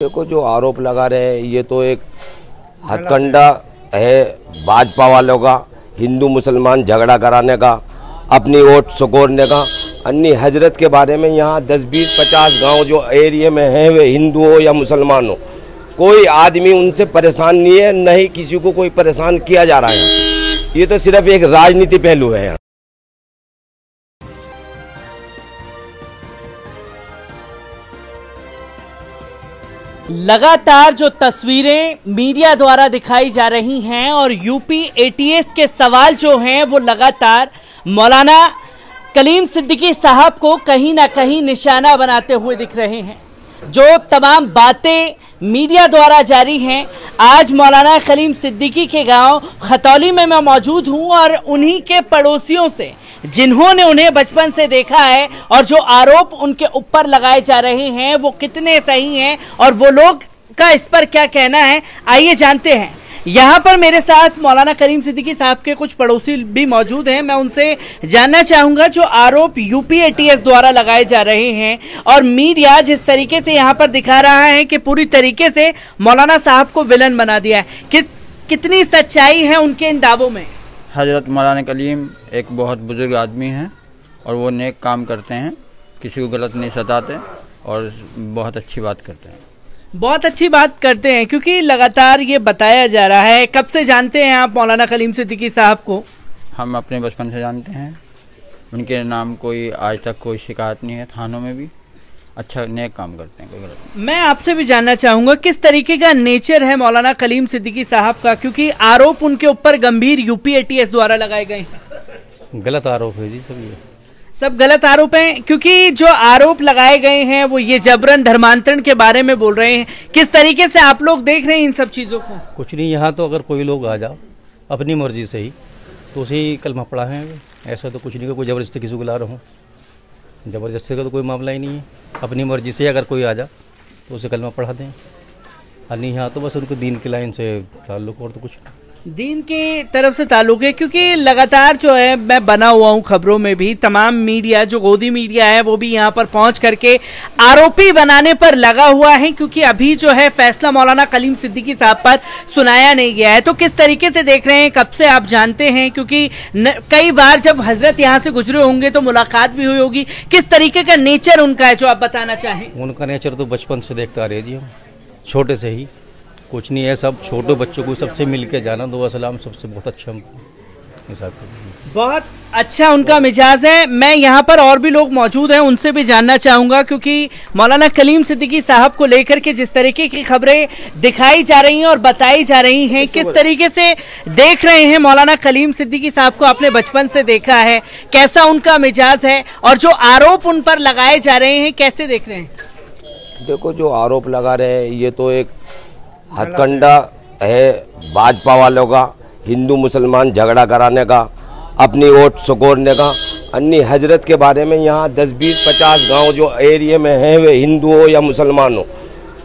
देखो जो आरोप लगा रहे हैं ये तो एक हथकंडा है भाजपा वालों का, हिंदू मुसलमान झगड़ा कराने का, अपनी वोट सुकोरने का। अन्नी हजरत के बारे में यहाँ 10, 20, 50 गांव जो एरिया में हैं वे हिंदू हो या मुसलमान हो, कोई आदमी उनसे परेशान नहीं है, न ही किसी को कोई परेशान किया जा रहा है। ये तो सिर्फ एक राजनीति पहलू है यहाँ। लगातार जो तस्वीरें मीडिया द्वारा दिखाई जा रही हैं और यूपी एटीएस के सवाल जो हैं वो लगातार मौलाना कलीम सिद्दीकी साहब को कहीं ना कहीं निशाना बनाते हुए दिख रहे हैं। जो तमाम बातें मीडिया द्वारा जारी हैं, आज मौलाना कलीम सिद्दीकी के गांव खतौली में मैं मौजूद हूं और उन्हीं के पड़ोसियों से, जिन्होंने उन्हें बचपन से देखा है और जो आरोप उनके ऊपर लगाए जा रहे हैं वो कितने सही हैं और वो लोग का इस पर क्या कहना है, आइए जानते हैं। यहाँ पर मेरे साथ मौलाना कलीम सिद्दीकी साहब के कुछ पड़ोसी भी मौजूद हैं। मैं उनसे जानना चाहूंगा जो आरोप यूपी एटीएस द्वारा लगाए जा रहे हैं और मीडिया जिस तरीके से यहाँ पर दिखा रहा है कि पूरी तरीके से मौलाना साहब को विलन बना दिया है, कितनी सच्चाई है उनके इन दावों में? हजरत मौलाना कलीम एक बहुत बुजुर्ग आदमी हैं और वो नेक काम करते हैं, किसी को गलत नहीं सताते और बहुत अच्छी बात करते हैं। बहुत अच्छी बात करते हैं क्योंकि लगातार ये बताया जा रहा है। कब से जानते हैं आप मौलाना कलीम सिद्दीकी साहब को? हम अपने बचपन से जानते हैं, उनके नाम कोई आज तक कोई शिकायत नहीं है, थानों में भी अच्छा नेक काम करते हैं, कोई गलत नहीं। मैं आपसे भी जानना चाहूंगा किस तरीके का नेचर है मौलाना कलीम सिद्दीकी साहब का, क्योंकि आरोप उनके ऊपर गंभीर यूपी एटीएस द्वारा लगाए गए हैं। गलत आरोप है जी, सब गलत आरोप हैं, क्योंकि जो आरोप लगाए गए हैं वो ये जबरन धर्मांतरण के बारे में बोल रहे हैं। किस तरीके से आप लोग देख रहे हैं इन सब चीजों को? कुछ नहीं, यहाँ तो अगर कोई लोग आ जाओ अपनी मर्जी से ही तो उसे कलमा पढ़ाएंगे, ऐसा तो कुछ नहीं, कोई जबरदस्ती किसी को ला रहा हूँ, जबरदस्ती का तो कोई मामला ही नहीं है। अपनी मर्जी से अगर कोई आ जा तो उसे कलमा पढ़ा दें, और नहीं यहाँ तो बस उनको दीन की लाइन से ताल्लुक, और तो कुछ दीन की तरफ से ताल्लुक है। क्योंकि लगातार जो है मैं बना हुआ हूँ खबरों में भी, तमाम मीडिया जो गोदी मीडिया है वो भी यहाँ पर पहुँच करके आरोपी बनाने पर लगा हुआ है, क्योंकि अभी जो है फैसला मौलाना कलीम सिद्दीकी साहब पर सुनाया नहीं गया है। तो किस तरीके से देख रहे हैं, कब से आप जानते हैं? क्योंकि कई बार जब हजरत यहाँ से गुजरे होंगे तो मुलाकात भी हुई होगी। किस तरीके का नेचर उनका है जो आप बताना चाहें? उनका नेचर तो बचपन से देखता आ रहे जी, हम छोटे से ही, कुछ नहीं है, सब छोटे बच्चों को सबसे मिल के जाना, दुआ सलाम, सबसे बहुत अच्छा हिसाब, बहुत अच्छा उनका मिजाज है। मैं यहाँ पर और भी लोग मौजूद हैं, उनसे भी जानना चाहूंगा, क्योंकि मौलाना कलीम सिद्दीकी साहब को लेकर के जिस तरीके की खबरें दिखाई जा रही हैं और बताई जा रही हैं, किस तरीके से देख रहे हैं मौलाना कलीम सिद्दीकी साहब को? आपने बचपन से देखा है, कैसा उनका मिजाज है और जो आरोप उन पर लगाए जा रहे हैं कैसे देख रहे हैं? देखो जो आरोप लगा रहे हैं ये तो एक हथकंडा है भाजपा वालों का, हिंदू मुसलमान झगड़ा कराने का, अपनी वोट सुकोरने का। अन्नी हजरत के बारे में यहाँ 10, 20, 50 गांव जो एरिया में हैं वे हिंदू हो या मुसलमान हो,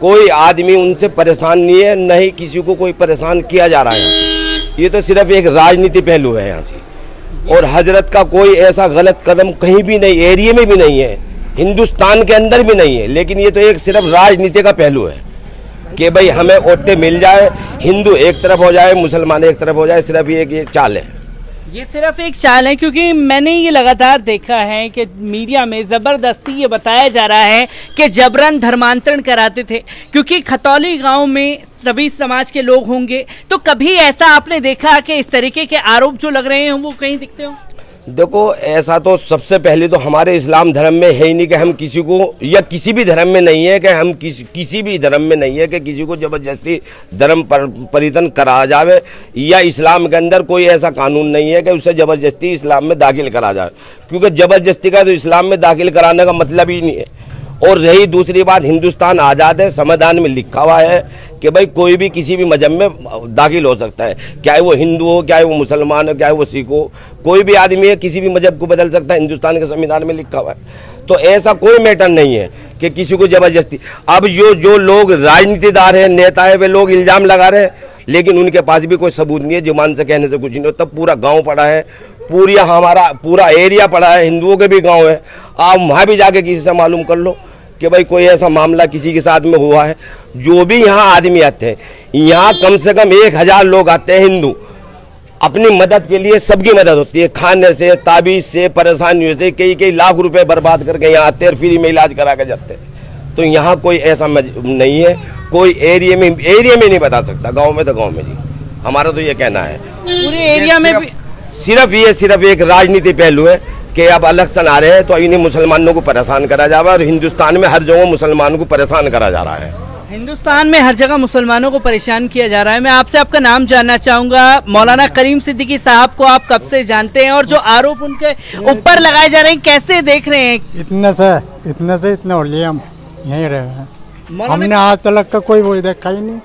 कोई आदमी उनसे परेशान नहीं है, न ही किसी को कोई परेशान किया जा रहा है यहाँ से। ये तो सिर्फ एक राजनीति पहलू है यहाँ से, और हजरत का कोई ऐसा गलत कदम कहीं भी नहीं, एरिया में भी नहीं है, हिंदुस्तान के अंदर भी नहीं है। लेकिन ये तो एक सिर्फ राजनीति का पहलू है कि भाई हमें वोटें मिल जाए, हिंदू एक तरफ हो जाए, मुसलमान एक तरफ हो जाए, सिर्फ ये चाल है। ये सिर्फ एक चाल है, क्योंकि मैंने ये लगातार देखा है कि मीडिया में जबरदस्ती ये बताया जा रहा है कि जबरन धर्मांतरण कराते थे, क्योंकि खतौली गांव में सभी समाज के लोग होंगे। तो कभी ऐसा आपने देखा कि इस तरीके के आरोप जो लग रहे हैं वो कहीं दिखते हो? देखो ऐसा तो सबसे पहले तो हमारे इस्लाम धर्म में है ही नहीं कि हम किसी को, या किसी भी धर्म में नहीं है कि हम किसी भी धर्म में नहीं है कि किसी को जबरदस्ती धर्म परिवर्तन करा जावे, या इस्लाम के अंदर कोई ऐसा कानून नहीं है कि उसे जबरदस्ती इस्लाम में दाखिल करा जाए, क्योंकि जबरदस्ती का तो इस्लाम में दाखिल कराने का मतलब ही नहीं है। और रही दूसरी बात, हिंदुस्तान आज़ाद है, संविधान में लिखा हुआ है कि भाई कोई भी किसी भी मजहब में दाखिल हो सकता है, चाहे वो हिंदू हो, चाहे वो मुसलमान हो, चाहे वो सिख हो, कोई भी आदमी है किसी भी मजहब को बदल सकता है, हिंदुस्तान के संविधान में लिखा हुआ है। तो ऐसा कोई मैटर नहीं है कि किसी को जबरदस्ती। अब जो लोग राजनीतिदार हैं, नेता है, वे लोग इल्जाम लगा रहे हैं, लेकिन उनके पास भी कोई सबूत नहीं है, जुबान से कहने से कुछ नहीं होता। पूरा गाँव पड़ा है, हमारा पूरा एरिया पड़ा है, हिंदुओं के भी गाँव है, आप वहाँ भी जाके किसी से मालूम कर लो कि भाई कोई ऐसा मामला किसी के साथ में हुआ है। जो भी यहाँ आदमी आते हैं, यहाँ कम से कम 1000 लोग आते हैं हिंदू, अपनी मदद के लिए सबकी मदद होती है, खाने से, ताबीज से, परेशानियों से, कई लाख रुपए बर्बाद करके यहाँ आते हैं, फ्री में इलाज करा के जाते हैं। तो यहाँ कोई ऐसा नहीं है, कोई एरिया में नहीं बता सकता, गांव में तो गांव में जी, हमारा तो ये कहना है। पूरे एरिया में भी सिर्फ एक राजनीति पहलू है कि अब इलेक्शन आ रहे हैं तो इन्हीं मुसलमानों को परेशान करा जा रहा है, और हिंदुस्तान में हर जगह मुसलमानों को परेशान करा जा रहा है। हिंदुस्तान में हर जगह मुसलमानों को परेशान किया जा रहा है। मैं आपसे आपका नाम जानना चाहूंगा। मौलाना कलीम सिद्दीकी साहब को आप कब से जानते हैं, और जो आरोप उनके ऊपर लगाए जा रहे हैं कैसे देख रहे हैं? इतने होलिए हम यहीं रहे हैं, हमने आज तक का कोई वो देखा ही नहीं,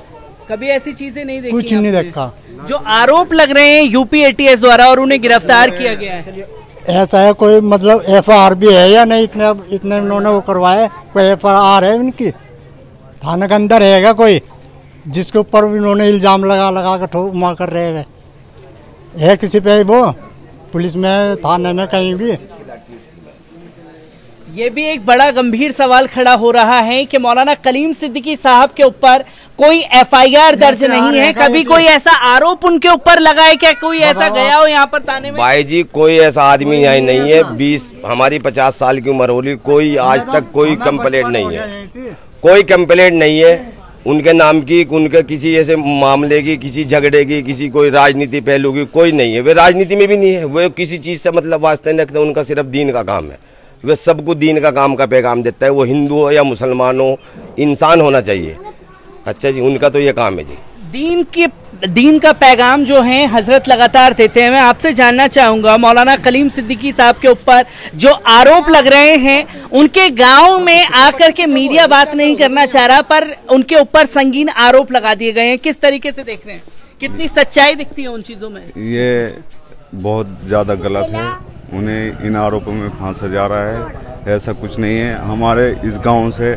कभी ऐसी चीजें नहीं देखी, कुछ नहीं देखा। जो आरोप लग रहे हैं यूपी ATS द्वारा और उन्हें गिरफ्तार किया गया है, ऐसा है कोई मतलब FIR भी है या नहीं? इतने उन्होंने वो करवाए, कोई FIR है उनकी? थाने के अंदर रहेगा कोई जिसके ऊपर उन्होंने इल्जाम लगा कर ठोक कर रहे है किसी पे, वो पुलिस में, थाने में, कहीं भी? ये भी एक बड़ा गंभीर सवाल खड़ा हो रहा है कि मौलाना कलीम सिद्दीकी साहब के ऊपर कोई FIR दर्ज नहीं है, कभी कोई ऐसा आरोप उनके ऊपर लगा है क्या? कोई ऐसा गया हो यहाँ पर थाने में? भाई जी कोई ऐसा आदमी यहाँ नहीं है, 20 हमारी 50 साल की उम्र हो रही, कोई आज तक कोई कंप्लेंट नहीं है, कोई कंप्लेंट नहीं है उनके नाम की, उनके किसी ऐसे मामले की, किसी झगड़े की, किसी कोई राजनीति पहलू की कोई नहीं है। वे राजनीति में भी नहीं है, वे किसी चीज से मतलब वास्ते नहीं रखते, उनका सिर्फ दीन का काम है, वे सबको दीन का काम का पैगाम देता है, वो हिंदू हो या मुसलमान हो, इंसान होना चाहिए। अच्छा जी, उनका तो ये काम है जी। दीन का पैगाम जो है हजरत लगातार देते हैं। मैं आपसे जानना चाहूंगा, मौलाना कलीम सिद्दीकी साहब के ऊपर जो आरोप लग रहे हैं, उनके गांव में आकर के मीडिया बात नहीं करना चाह रहा, पर उनके ऊपर संगीन आरोप लगा दिए गए हैं, किस तरीके से देख रहे हैं? कितनी सच्चाई दिखती है उन चीजों में? ये बहुत ज्यादा गलत है, उन्हें इन आरोपों में फांसा जा रहा है। ऐसा कुछ नहीं है, हमारे इस गांव से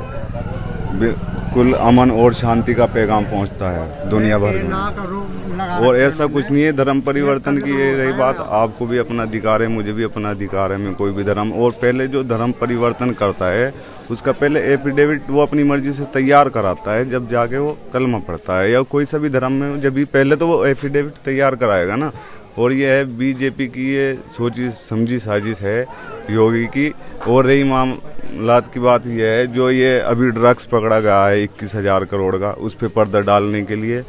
बिल्कुल अमन और शांति का पैगाम पहुंचता है दुनिया भर में, और ऐसा कुछ नहीं है। धर्म परिवर्तन की ये रही बात, आपको भी अपना अधिकार है, मुझे भी अपना अधिकार है, मैं कोई भी धर्म, और पहले जो धर्म परिवर्तन करता है उसका पहले एफिडेविट वो अपनी मर्जी से तैयार कराता है, जब जाके वो कलमा पढ़ता है, या कोई सा भी धर्म में जब भी पहले तो वो एफिडेविट तैयार कराएगा ना। और ये है बीजेपी की ये सोची समझी साजिश है योगी की। और रही मामलात की बात यह है, जो ये अभी ड्रग्स पकड़ा गया है 21,000 करोड़ का, उस पर पर्दा डालने के लिए,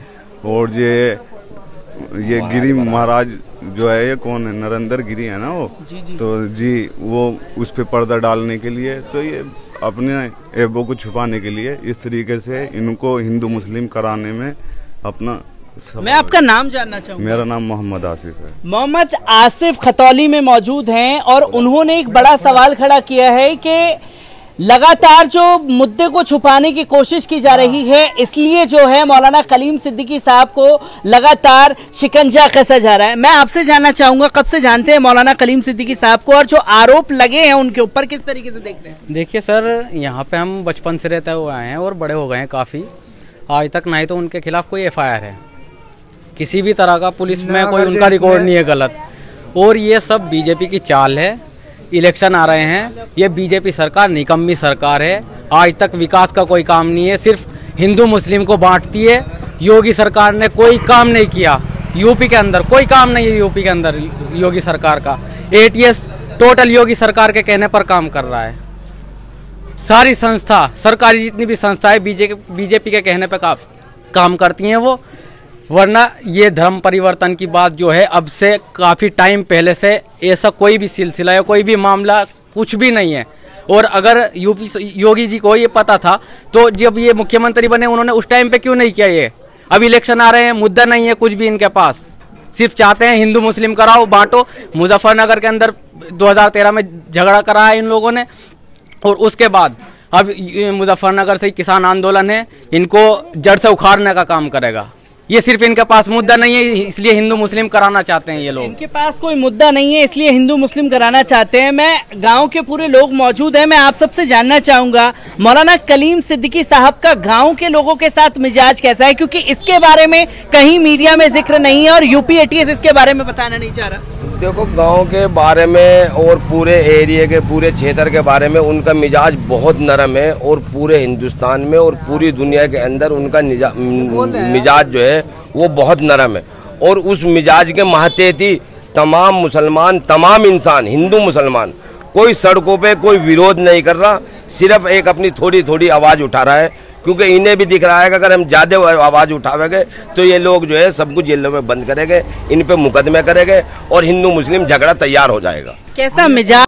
और ये गिरी महाराज जो है, ये कौन है, नरेंद्र गिरी है ना वो, तो जी वो उस पर पर्दा डालने के लिए, तो ये अपने ऐबों को छुपाने के लिए इस तरीके से इनको हिंदू मुस्लिम कराने में अपना। मैं आपका नाम जानना चाहूँगा। मेरा नाम मोहम्मद आसिफ है। मोहम्मद आसिफ खतौली में मौजूद हैं, और उन्होंने एक बड़ा सवाल खड़ा किया है कि लगातार जो मुद्दे को छुपाने की कोशिश की जा रही है, इसलिए जो है मौलाना कलीम सिद्दीकी साहब को लगातार शिकंजा कसा जा रहा है। मैं आपसे जानना चाहूंगा, कब से जानते हैं मौलाना कलीम सिद्दीकी साहब को, और जो आरोप लगे हैं उनके ऊपर किस तरीके से देख रहे हैं? देखिए सर, यहाँ पे हम बचपन से रहते हुए आए हैं और बड़े हो गए हैं काफी, आज तक ना ही तो उनके खिलाफ कोई FIR है, किसी भी तरह का पुलिस में कोई उनका रिकॉर्ड नहीं है गलत। और ये सब बीजेपी की चाल है, इलेक्शन आ रहे हैं, ये बीजेपी सरकार निकम्मी सरकार है, आज तक विकास का कोई काम नहीं है, सिर्फ हिंदू मुस्लिम को बांटती है। योगी सरकार ने कोई काम नहीं किया यूपी के अंदर, कोई काम नहीं है यूपी के अंदर योगी सरकार का। ATS टोटल योगी सरकार के कहने पर काम कर रहा है, सारी संस्था सरकारी जितनी भी संस्थाएं बीजेपी के कहने पर काम करती हैं वो, वरना ये धर्म परिवर्तन की बात जो है अब से काफ़ी टाइम पहले से ऐसा कोई भी सिलसिला या कोई भी मामला कुछ भी नहीं है। और अगर योगी जी को ये पता था तो जब ये मुख्यमंत्री बने उन्होंने उस टाइम पे क्यों नहीं किया? ये अब इलेक्शन आ रहे हैं, मुद्दा नहीं है कुछ भी इनके पास, सिर्फ चाहते हैं हिंदू मुस्लिम कराओ, बांटो। मुजफ्फरनगर के अंदर 2013 में झगड़ा कराया इन लोगों ने, और उसके बाद अब मुजफ्फरनगर से किसान आंदोलन है, इनको जड़ से उखाड़ने का काम करेगा। ये सिर्फ इनके पास मुद्दा नहीं है, इसलिए हिंदू मुस्लिम कराना चाहते हैं ये लोग। इनके पास कोई मुद्दा नहीं है, इसलिए हिंदू मुस्लिम कराना चाहते हैं। मैं गांव के पूरे लोग मौजूद हैं, मैं आप सबसे जानना चाहूंगा मौलाना कलीम सिद्दीकी साहब का गांव के लोगों के साथ मिजाज कैसा है, क्योंकि इसके बारे में कहीं मीडिया में जिक्र नहीं है और यूपी ATS इसके बारे में बताना नहीं चाह रहा। देखो गांव के बारे में और पूरे एरिया के पूरे क्षेत्र के बारे में उनका मिजाज बहुत नरम है और पूरे हिंदुस्तान में और पूरी दुनिया के अंदर उनका मिजाज जो है वो बहुत नरम है। और उस मिजाज के महतेती तमाम मुसलमान, तमाम इंसान, हिंदू मुसलमान, कोई सड़कों पे कोई विरोध नहीं कर रहा, सिर्फ एक अपनी थोड़ी थोड़ी आवाज़ उठा रहा है, क्योंकि इन्हें भी दिख रहा है कि अगर हम ज़्यादा आवाज़ उठावेंगे तो ये लोग जो है सब कुछ जेलों में बंद करेंगे, इन पे मुकदमे करेंगे और हिंदू मुस्लिम झगड़ा तैयार हो जाएगा। कैसा मिजाज